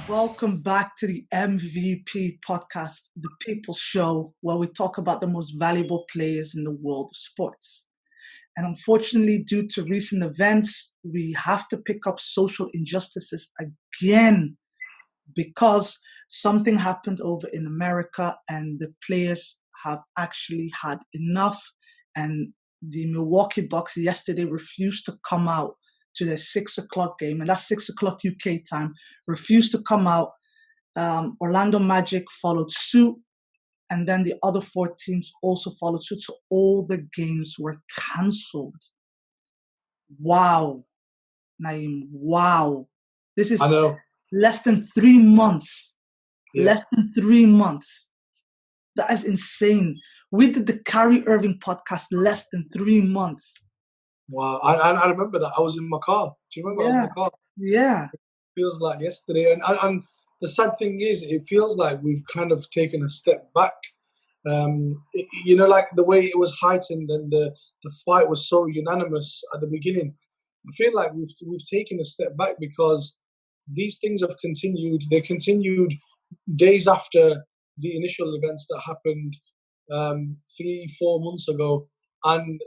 Welcome back to the MVP podcast, the People's Show, where we talk about the most valuable players in the world of sports. And unfortunately, due to recent events, we have to pick up social injustices again because something happened over in America and the players have actually had enough. And the Milwaukee Bucks yesterday refused to come out to their 6 o'clock game, and that's 6 o'clock UK time, refused to come out. Orlando Magic followed suit, and then the other four teams also followed suit. So all the games were cancelled. Wow, Naeem, wow. This I is know. less than 3 months. Yeah. Less than 3 months. That is insane. We did the Kyrie Irving podcast less than 3 months. Wow. I remember that. I was in my car. Do you remember? I was in Yeah, my car. yeah, It feels like yesterday. And the sad thing is, it feels like we've kind of taken a step back. Like the way it was heightened and the fight was so unanimous at the beginning. I feel like we've taken a step back because these things have continued. They continued days after the initial events that happened 3-4 months ago, and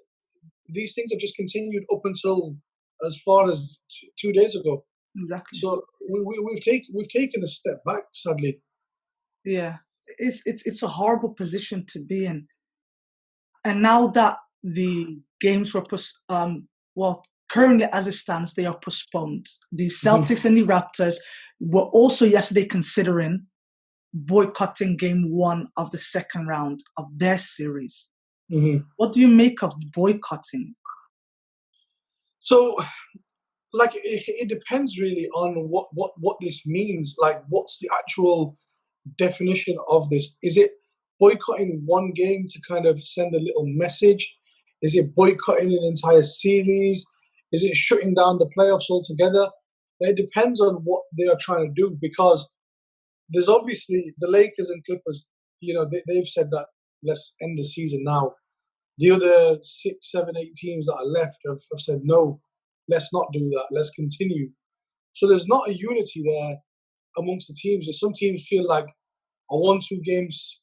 these things have just continued up until as far as 2 days ago. exactly. So we've taken a step back, sadly. Yeah, it's a horrible position to be in. And now that the games were currently as it stands, they are postponed. The Celtics and the Raptors were also yesterday considering boycotting game one of the second round of their series. Mm-hmm. What do you make of boycotting? So, like, it depends really on what this means. Like, what's the actual definition of this? Is it boycotting one game to kind of send a little message? Is it boycotting an entire series? Is it shutting down the playoffs altogether? It depends on what they are trying to do, because there's obviously the Lakers and Clippers. They've said that let's end the season now. The other 6, 7, 8 teams that are left have said no, let's not do that. Let's continue. So there's not a unity there amongst the teams. Some teams feel like a 1-2 games,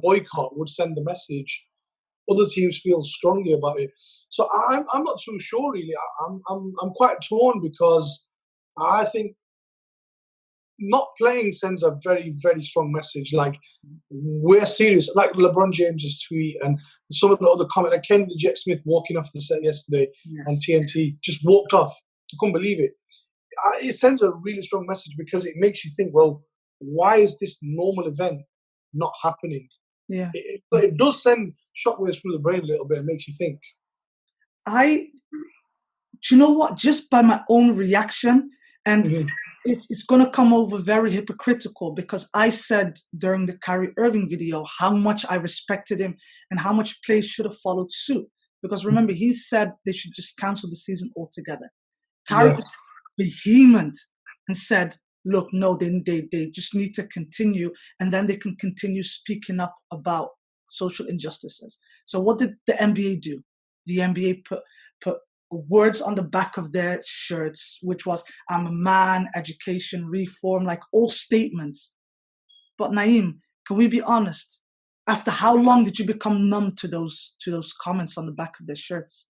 boycott would send the message. Other teams feel strongly about it. So I'm not too sure really. I'm quite torn, because I think not playing sends a very, very strong message. Like, we're serious. Like LeBron James's tweet and some of the other comments. Like Kenny the Jet Smith walking off the set yesterday on TNT, just walked off. I couldn't believe it. It sends a really strong message, because it makes you think, well, why is this normal event not happening? Yeah. It does send shockwaves through the brain a little bit. It makes you think. Do you know what? Just by my own reaction, and it's going to come over very hypocritical, because I said during the Kyrie Irving video how much I respected him and how much players should have followed suit. Because remember, he said they should just cancel the season altogether. Tariq was vehement and said, look, no, they just need to continue, and then they can continue speaking up about social injustices. So what did the NBA do? The NBA put words on the back of their shirts, which was, I'm a man, education, reform, like all statements. But Naeem, can we be honest? After how long did you become numb to those comments on the back of their shirts?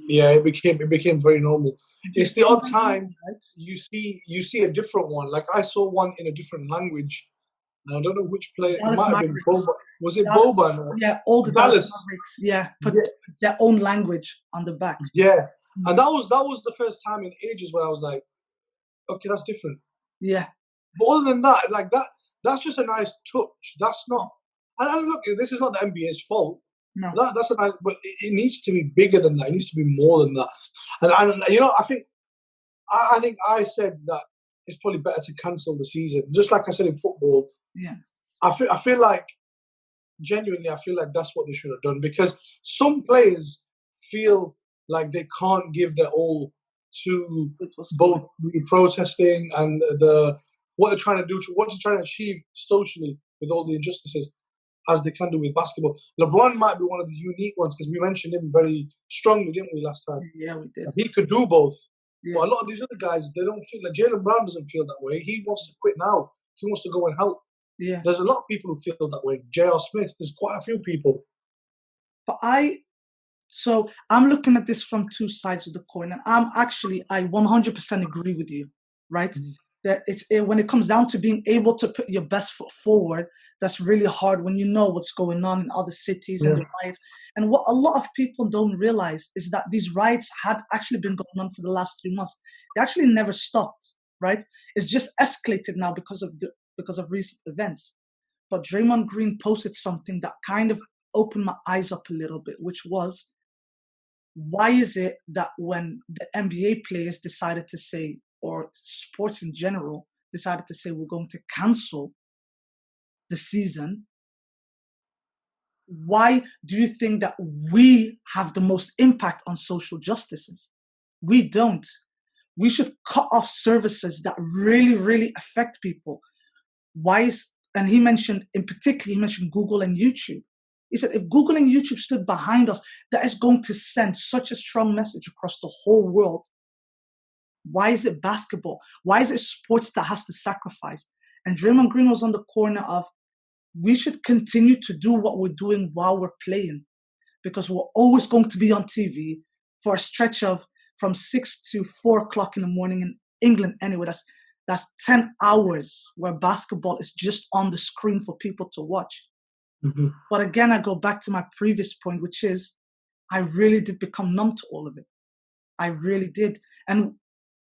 Yeah, it became very normal. It's the odd time you see a different one. Like, I saw one in a different language. I don't know which player. It might have been Boban. Was it Boban? Yeah, all the Dallas Mavericks. Yeah, put their own language on the back. Yeah, and that was the first time in ages where I was like, okay, that's different. Yeah. But other than that, like that's just a nice touch. That's not. And look, this is not the NBA's fault. No. That's a nice, but it needs to be bigger than that. It needs to be more than that. And I think I said that it's probably better to cancel the season, just like I said in football. Yeah. I feel like, genuinely, I feel like that's what they should have done, because some players feel like they can't give their all to both the protesting and what they're trying to do, what they're trying to achieve socially with all the injustices, as they can do with basketball. LeBron might be one of the unique ones, because we mentioned him very strongly, didn't we, last time? Yeah, we did. He could do both. But Yeah. a lot of these other guys, they don't feel like Jaylen Brown doesn't feel that way. He wants to quit now. He wants to go and help. Yeah. There's a lot of people who feel that way. J.R. Smith, there's quite a few people. But so I'm looking at this from two sides of the coin, and I 100% agree with you, right? That when it comes down to being able to put your best foot forward, that's really hard when you know what's going on in other cities and the riots. And what a lot of people don't realize is that these riots had actually been going on for the last 3 months. They actually never stopped, right? It's just escalated now because of recent events. But Draymond Green posted something that kind of opened my eyes up a little bit, which was, why is it that when the NBA players decided to say, or sports in general, decided to say we're going to cancel the season, why do you think that we have the most impact on social justices? We don't. We should cut off services that really, really affect people. And he mentioned, in particular, he mentioned Google and YouTube. He said, if Google and YouTube stood behind us, that is going to send such a strong message across the whole world. Why is it basketball? Why is it sports that has to sacrifice? And Draymond Green was on the corner of, we should continue to do what we're doing while we're playing, because we're always going to be on TV for a stretch of from 6 to 4 o'clock in the morning in England anyway. That's 10 hours where basketball is just on the screen for people to watch. But again, I go back to my previous point, which is I really did become numb to all of it. I really did. And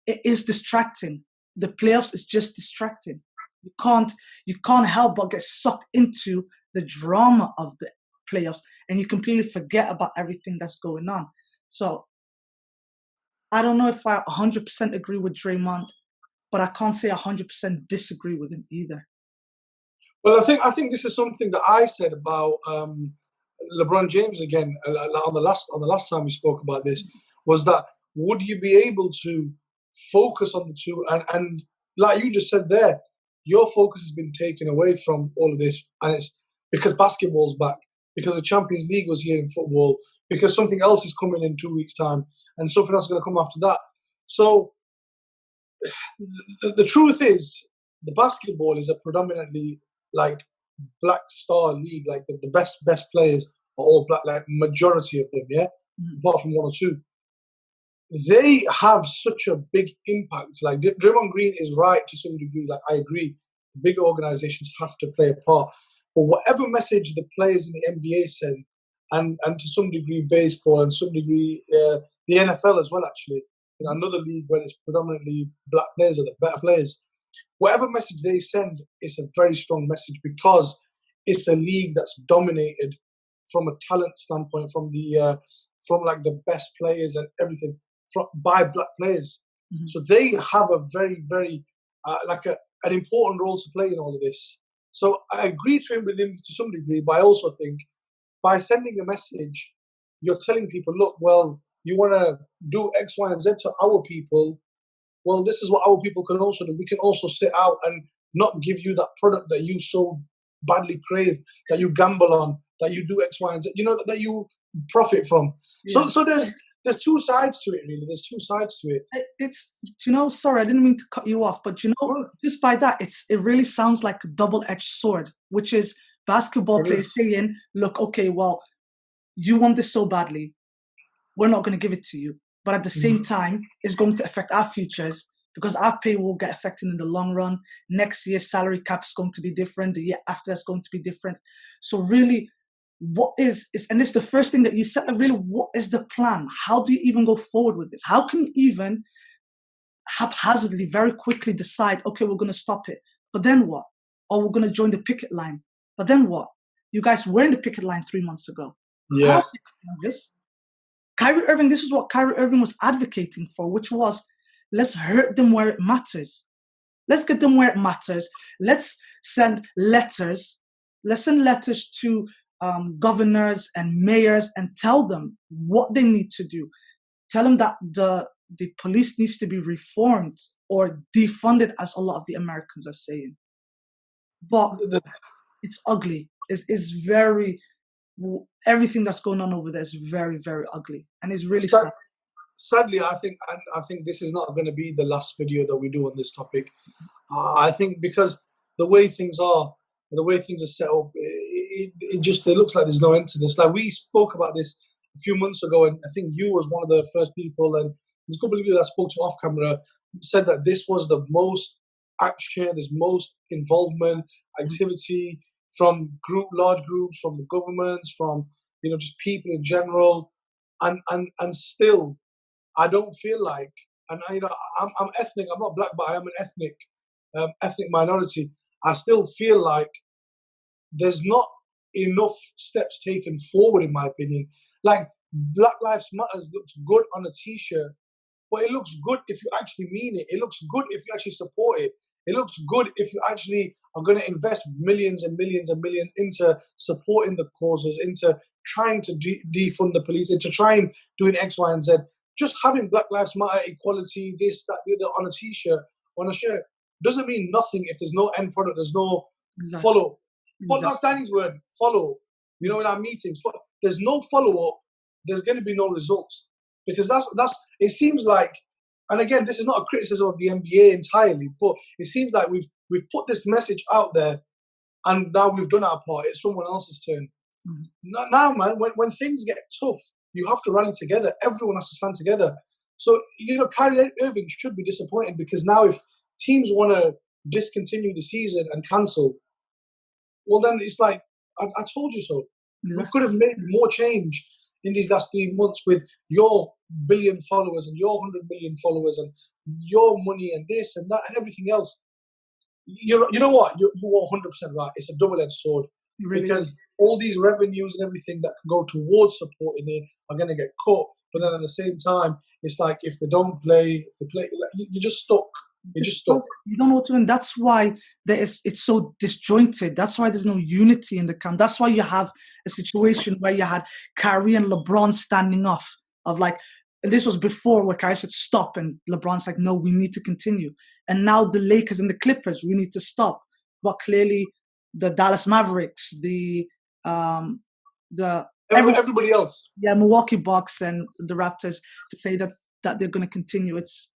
it is distracting. The playoffs is just distracting. You can't help but get sucked into the drama of the playoffs, and you completely forget about everything that's going on. So I don't know if I 100% agree with Draymond, but I can't say 100% disagree with him either. Well, I think this is something that I said about LeBron James again on the last time we spoke about this, was that would you be able to focus on the two, and like you just said there, your focus has been taken away from all of this, and it's because basketball's back, because the Champions League was here in football, because something else is coming in 2 weeks' time, and something else is going to come after that. So the truth is, the basketball is a predominantly like black star league. Like the best players are all black, like majority of them, yeah, apart from one or two. They have such a big impact. Like Draymond Green is right to some degree. Like I agree, big organizations have to play a part. But whatever message the players in the NBA send, and to some degree baseball, and some degree the NFL as well, actually, in another league where it's predominantly black players are the better players. Whatever message they send is a very strong message, because it's a league that's dominated from a talent standpoint, from like the best players and everything by black players. So they have a very, very an important role to play in all of this. So I agree with him to some degree, but I also think by sending a message, you're telling people, look, well, you want to do X, Y, and Z to our people. Well, this is what our people can also do. We can also sit out and not give you that product that you so badly crave, that you gamble on, that you do X, Y, and Z, that you profit from. Yeah. So there's two sides to it, really. There's two sides to it. Sorry, I didn't mean to cut you off, but just by that, it really sounds like a double-edged sword, which is basketball players saying, look, okay, well, you want this so badly, we're not going to give it to you. But at the same time, it's going to affect our futures, because our pay will get affected in the long run. Next year's salary cap is going to be different. The year after that's going to be different. So really, and this is the first thing that you said, really, what is the plan? How do you even go forward with this? How can you even haphazardly, very quickly decide, okay, we're going to stop it, but then what? Or we're going to join the picket line, but then what? You guys were in the picket line 3 months ago. Yeah. Kyrie Irving, this is what Kyrie Irving was advocating for, which was, let's hurt them where it matters. Let's get them where it matters. Let's send letters. Let's send letters to governors and mayors and tell them what they need to do. Tell them that the police needs to be reformed or defunded, as a lot of the Americans are saying. But it's ugly. It's very... Everything that's going on over there is very, very ugly, and it's really sad. sadly, I think this is not going to be the last video that we do on this topic. I think because the way things are, the way things are set up, it looks like there's no end to this. Like we spoke about this a few months ago, and I think you was one of the first people, and there's a couple of people that I spoke to off camera, said that this was the most action, there's most involvement, activity from large groups, from the governments, from just people in general, and still, I don't feel like, and I'm ethnic. I'm not black, but I am an ethnic minority. I still feel like there's not enough steps taken forward, in my opinion. Like Black Lives Matters looks good on a T-shirt, but it looks good if you actually mean it. It looks good if you actually support it. It looks good if you actually are going to invest millions and millions and millions into supporting the causes, into trying to defund the police, into trying doing X, Y, and Z. Just having Black Lives Matter, equality, this, that, the other on a T-shirt, on a shirt, doesn't mean nothing if there's no end product, there's no follow. That's Danny's word, follow. In our meetings, there's no follow-up, there's going to be no results. Because that's it seems like, and again, this is not a criticism of the NBA entirely, but it seems like we've put this message out there, and now we've done our part. It's someone else's turn. Mm-hmm. Now, man, when things get tough, you have to rally together. Everyone has to stand together. So, Kyrie Irving should be disappointed, because now if teams want to discontinue the season and cancel, well, then it's like, I told you so. Exactly. We could have made more change in these last 3 months with your billion followers and your 100 million followers and your money and this and that and everything else. You know what? You are 100% right. It's a double-edged sword. Really because is. All these revenues and everything that can go towards supporting it are going to get cut. But then at the same time, it's like if they don't play, you're just stuck. You're just stuck. You don't know what to do. That's why it's so disjointed. That's why there's no unity in the camp. That's why you have a situation where you had Kyrie and LeBron standing off of like, and this was before where Kyrie said stop, and LeBron's like, no, we need to continue. And now the Lakers and the Clippers, we need to stop. But clearly, the Dallas Mavericks, everybody else, Milwaukee Bucks and the Raptors, to say that they're going to continue, it's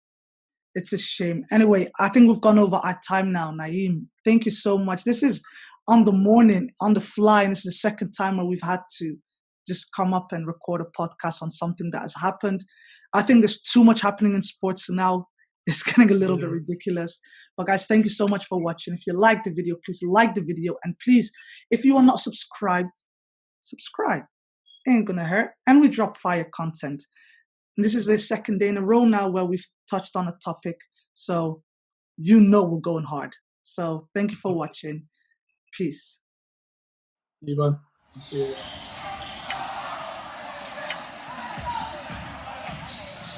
a shame. Anyway, I think we've gone over our time now. Naeem, thank you so much. This is on the morning, on the fly, and this is the second time where we've had to just come up and record a podcast on something that has happened. I think there's too much happening in sports now. It's getting a little bit ridiculous. But guys, thank you so much for watching. If you like the video, please like the video. And please, if you are not subscribed, subscribe. Ain't gonna hurt. And we drop fire content. And this is the second day in a row now where we've touched on a topic. So we're going hard. So thank you for watching. Peace. See you.